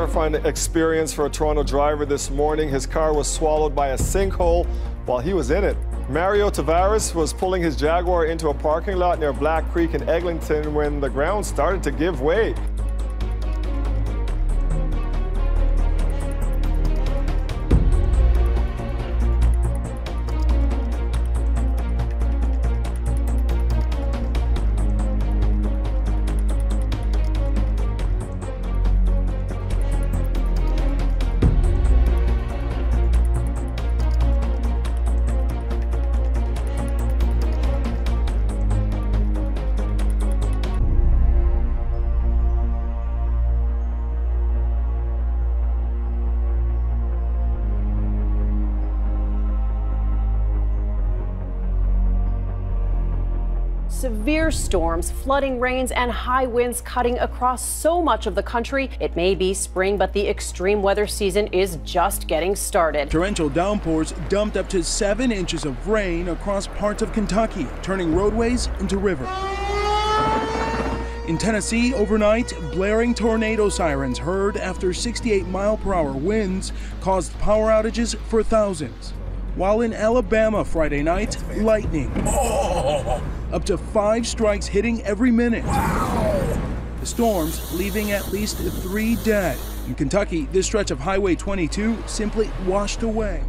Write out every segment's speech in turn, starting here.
terrifying experience for a Toronto driver this morning. His car was swallowed by a sinkhole while he was in it. Mario Tavares was pulling his Jaguar into a parking lot near Black Creek in Eglinton when the ground started to give way. Severe storms, flooding rains, and high winds cutting across so much of the country. It may be spring, but the extreme weather season is just getting started. Torrential downpours dumped up to 7 inches of rain across parts of Kentucky, turning roadways into rivers. In Tennessee, overnight, blaring tornado sirens heard after 68-mile-per-hour winds caused power outages for thousands. While in Alabama Friday night, lightning. Up to 5 strikes hitting every minute. The storms leaving at least 3 dead. In Kentucky, this stretch of Highway 22 simply washed away.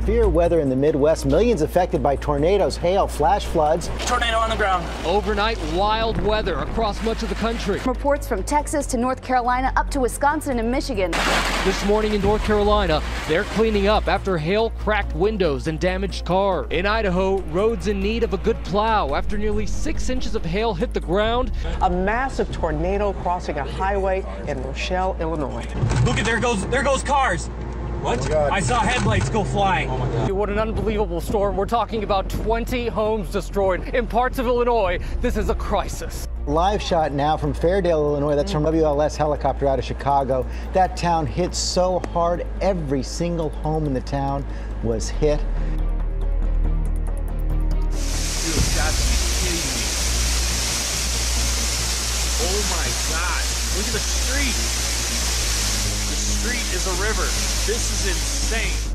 Severe weather in the Midwest, millions affected by tornadoes, hail, flash floods. Tornado on the ground. Overnight, wild weather across much of the country. Reports from Texas to North Carolina up to Wisconsin and Michigan. This morning in North Carolina, they're cleaning up after hail cracked windows and damaged cars. In Idaho, roads in need of a good plow after nearly 6 inches of hail hit the ground. A massive tornado crossing a highway in Rochelle, Illinois. Look at, there goes cars. What? Oh, I saw headlights go flying. Oh my God. What an unbelievable storm. We're talking about 20 homes destroyed in parts of Illinois. This is a crisis. Live shot now from Fairdale, Illinois. That's from WLS helicopter out of Chicago. That town hit so hard, every single home in the town was hit. You've got to be kidding me. Oh my God. Look at the street. The street is a river. This is insane.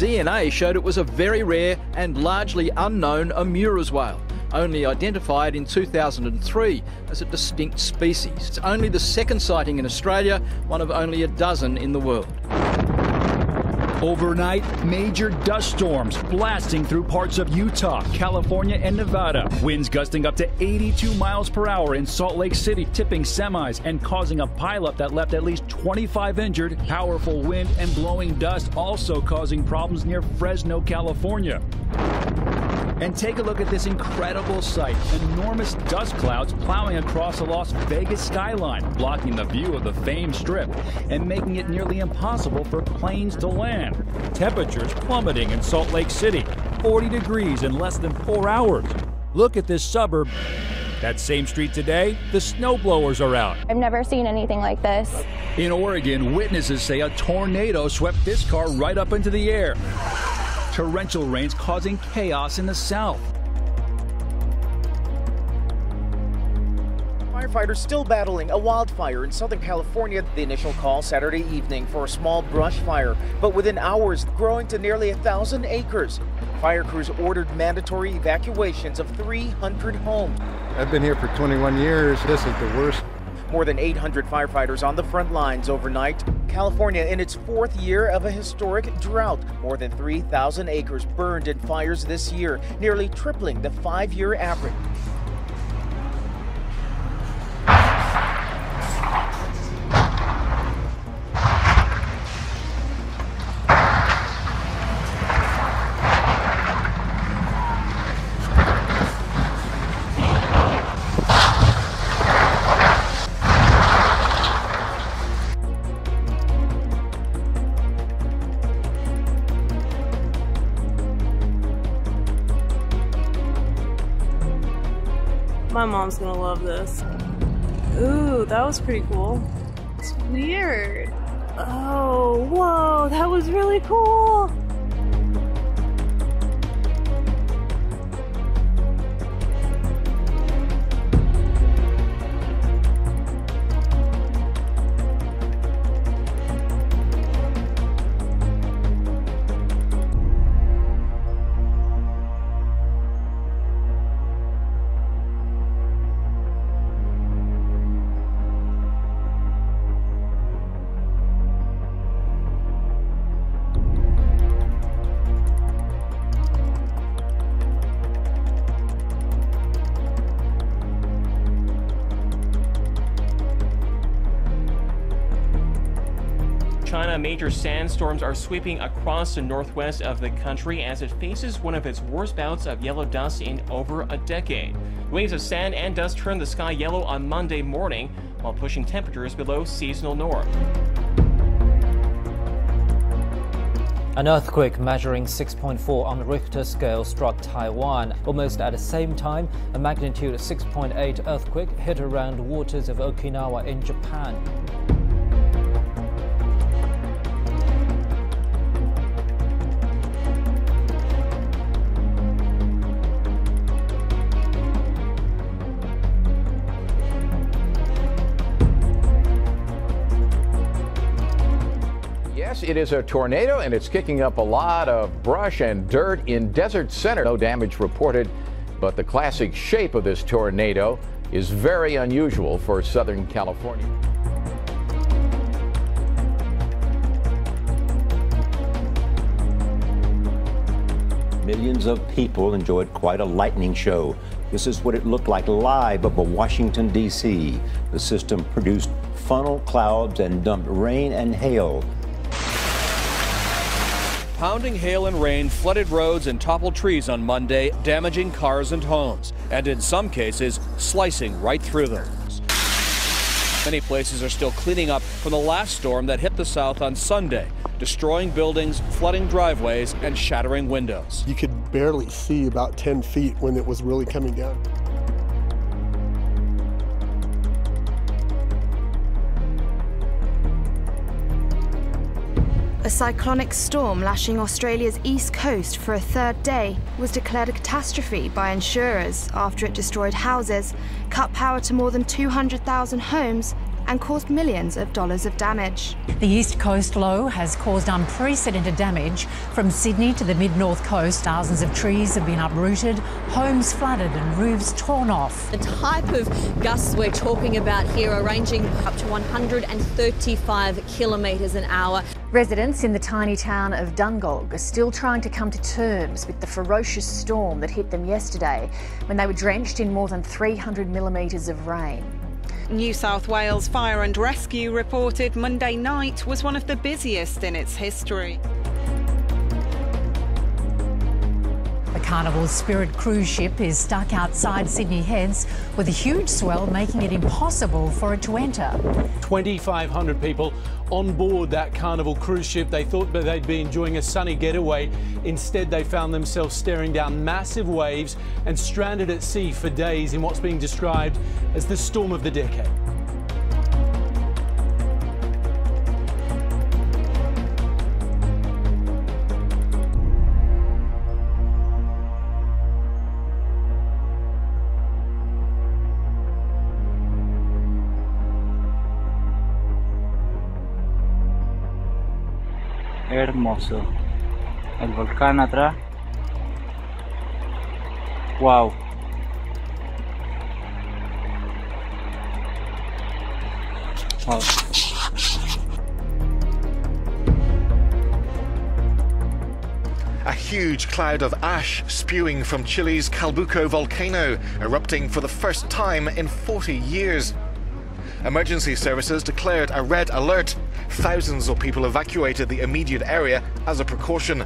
DNA showed it was a very rare and largely unknown Amura's whale, only identified in 2003 as a distinct species. It's only the second sighting in Australia, one of only a dozen in the world. Overnight, major dust storms blasting through parts of Utah, California, and Nevada. Winds gusting up to 82 miles per hour in Salt Lake City, tipping semis and causing a pileup that left at least 25 injured. Powerful wind and blowing dust also causing problems near Fresno, California. And take a look at this incredible sight. Enormous dust clouds plowing across the Las Vegas skyline, blocking the view of the famed Strip and making it nearly impossible for planes to land. Temperatures plummeting in Salt Lake City, 40 degrees in less than 4 hours. Look at this suburb. That same street today, the snowblowers are out. I've never seen anything like this. In Oregon, witnesses say a tornado swept this car right up into the air. Torrential rains causing chaos in the south. Firefighters still battling a wildfire in Southern California. The initial call Saturday evening for a small brush fire, but within hours growing to nearly 1,000 acres. Fire crews ordered mandatory evacuations of 300 homes. I've been here for 21 years. This is the worst. More than 800 firefighters on the front lines overnight. California in its 4th year of a historic drought. More than 3,000 acres burned in fires this year, nearly tripling the 5-year average. My mom's gonna love this. Ooh, that was pretty cool. It's weird. Oh, whoa, that was really cool. China, major sandstorms are sweeping across the northwest of the country as it faces one of its worst bouts of yellow dust in over a decade. Waves of sand and dust turned the sky yellow on Monday morning, while pushing temperatures below seasonal norm. An earthquake measuring 6.4 on the Richter scale struck Taiwan. Almost at the same time, a magnitude 6.8 earthquake hit around the waters of Okinawa in Japan. It is a tornado, and it's kicking up a lot of brush and dirt in Desert Center. No damage reported, but the classic shape of this tornado is very unusual for Southern California. Millions of people enjoyed quite a lightning show. This is what it looked like live over Washington, D.C. The system produced funnel clouds and dumped rain and hail. Pounding hail and rain flooded roads and toppled trees on Monday, damaging cars and homes, and in some cases, slicing right through them. Many places are still cleaning up from the last storm that hit the south on Sunday, destroying buildings, flooding driveways, and shattering windows. You could barely see about 10 feet when it was really coming down. A cyclonic storm lashing Australia's east coast for a third day was declared a catastrophe by insurers after it destroyed houses, cut power to more than 200,000 homes, and caused millions of dollars of damage. The East Coast low has caused unprecedented damage. From Sydney to the mid-north coast, thousands of trees have been uprooted, homes flooded and roofs torn off. The type of gusts we're talking about here are ranging up to 135 kilometres an hour. Residents in the tiny town of Dungog are still trying to come to terms with the ferocious storm that hit them yesterday when they were drenched in more than 300 millimetres of rain. New South Wales Fire and Rescue reported Monday night was one of the busiest in its history. The Carnival's Spirit cruise ship is stuck outside Sydney Heads with a huge swell making it impossible for it to enter. 2,500 people on board that Carnival cruise ship. They thought that they'd be enjoying a sunny getaway. Instead, they found themselves staring down massive waves and stranded at sea for days in what's being described as the storm of the decade. Hermoso. El volcán atrás. Wow. Wow. A huge cloud of ash spewing from Chile's Calbuco volcano, erupting for the first time in 40 years. Emergency services declared a red alert. Thousands of people evacuated the immediate area as a precaution.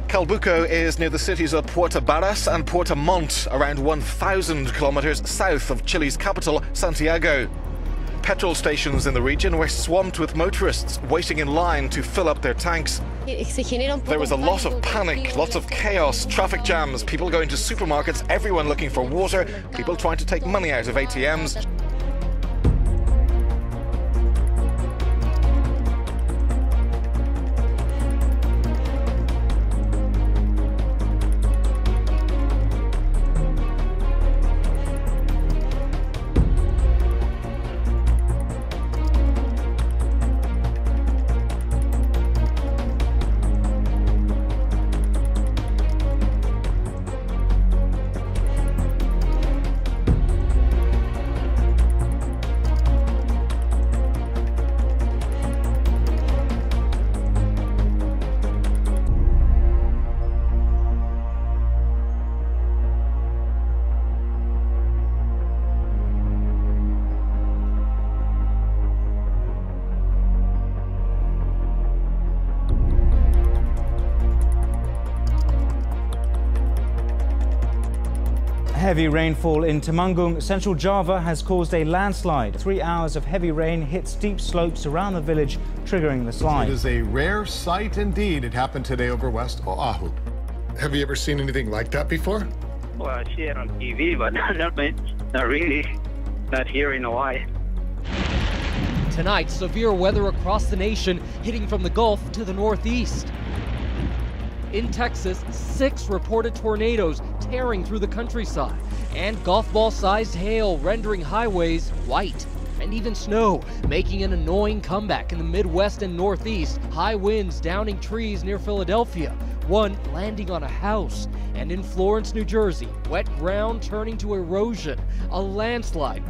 Calbuco is near the cities of Puerto Barras and Puerto Montt, around 1,000 kilometers south of Chile's capital, Santiago. Petrol stations in the region were swamped with motorists waiting in line to fill up their tanks. There was a lot of panic, lots of chaos, traffic jams, people going to supermarkets, everyone looking for water, people trying to take money out of ATMs. Heavy rainfall in Temanggung, central Java, has caused a landslide. 3 hours of heavy rain hit steep slopes around the village, triggering the slide. It is a rare sight indeed. It happened today over West Oahu. Have you ever seen anything like that before? Well, I see it on TV, but not really. Not here in Hawaii. Tonight, severe weather across the nation, hitting from the Gulf to the northeast. In Texas, 6 reported tornadoes tearing through the countryside, and golf ball-sized hail rendering highways white, and even snow making an annoying comeback in the Midwest and Northeast. High winds downing trees near Philadelphia, one landing on a house, and in Florence, New Jersey, wet ground turning to erosion, a landslide.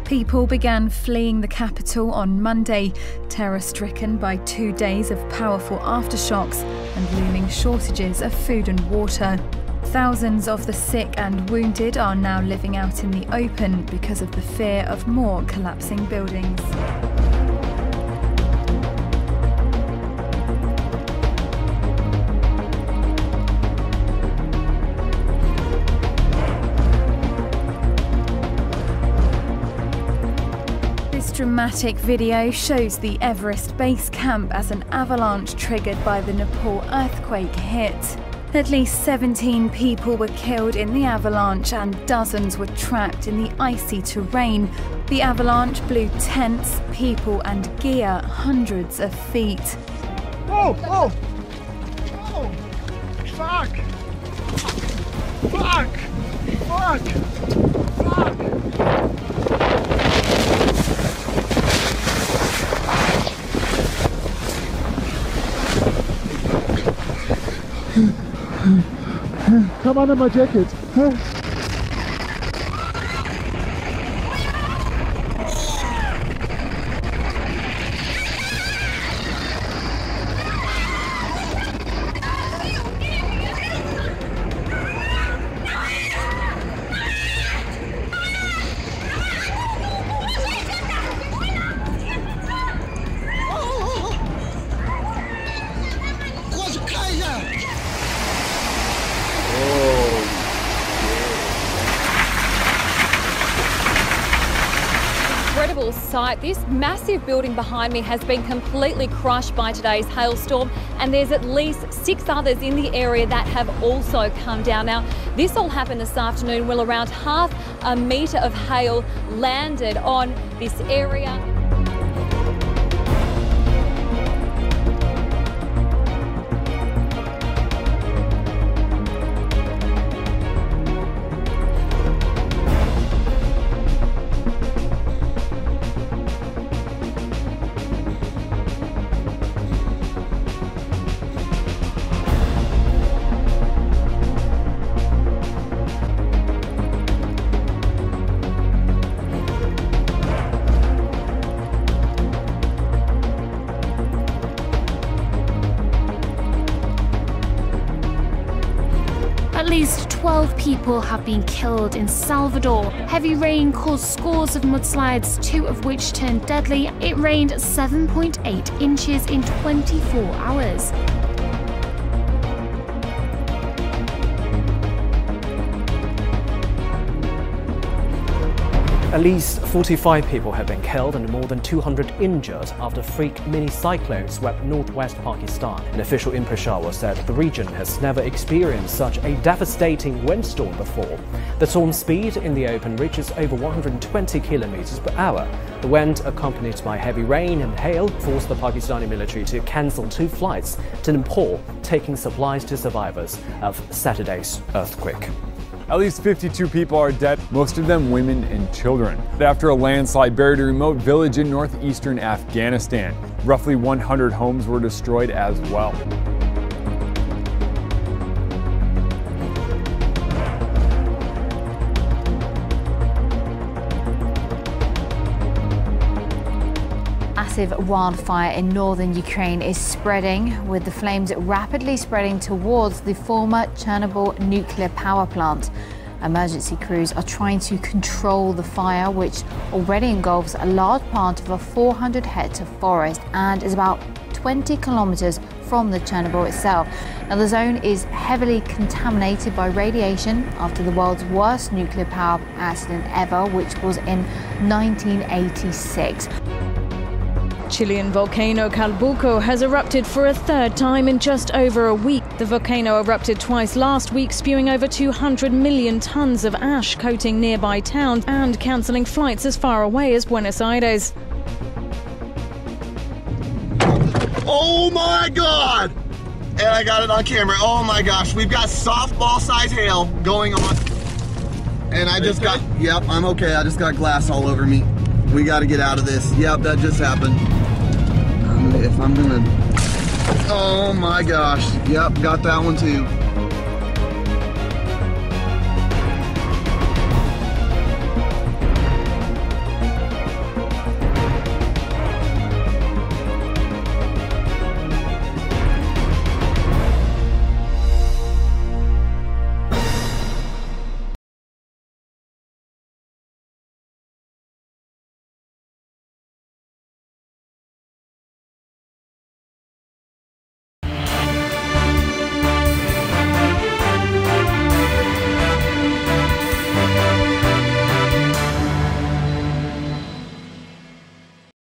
People began fleeing the capital on Monday, terror-stricken by 2 days of powerful aftershocks and looming shortages of food and water. Thousands of the sick and wounded are now living out in the open because of the fear of more collapsing buildings. This dramatic video shows the Everest base camp as an avalanche triggered by the Nepal earthquake hit. At least 17 people were killed in the avalanche and dozens were trapped in the icy terrain. The avalanche blew tents, people and gear hundreds of feet. Oh! Oh! Oh! Fuck! Fuck! Fuck! Fuck! Come under my jacket. Sight. This massive building behind me has been completely crushed by today's hailstorm, and there's at least 6 others in the area that have also come down. Now, this all happened this afternoon when around half a metre of hail landed on this area. At least 12 people have been killed in Salvador. Heavy rain caused scores of mudslides, 2 of which turned deadly. It rained 7.8 inches in 24 hours. At least 45 people have been killed and more than 200 injured after a freak mini-cyclone swept northwest Pakistan. An official in Peshawar said the region has never experienced such a devastating windstorm before. The storm's speed in the open reaches over 120 kilometers per hour. The wind, accompanied by heavy rain and hail, forced the Pakistani military to cancel 2 flights to Nepal, taking supplies to survivors of Saturday's earthquake. At least 52 people are dead, most of them women and children, after a landslide buried a remote village in northeastern Afghanistan. Roughly 100 homes were destroyed as well. Massive wildfire in northern Ukraine is spreading, with the flames rapidly spreading towards the former Chernobyl nuclear power plant. Emergency crews are trying to control the fire, which already engulfs a large part of a 400 hectare forest and is about 20 kilometers from the Chernobyl itself. Now, the zone is heavily contaminated by radiation after the world's worst nuclear power accident ever, which was in 1986. Chilean volcano Calbuco has erupted for a 3rd time in just over a week. The volcano erupted twice last week, spewing over 200 million tons of ash, coating nearby towns and cancelling flights as far away as Buenos Aires. Oh my God! And I got it on camera. Oh my gosh, we've got softball-sized hail going on. And I just got, yep, I'm okay. I just got glass all over me. We got to get out of this. Yep, that just happened. If I'm gonna, oh my gosh. Yep, got that one too.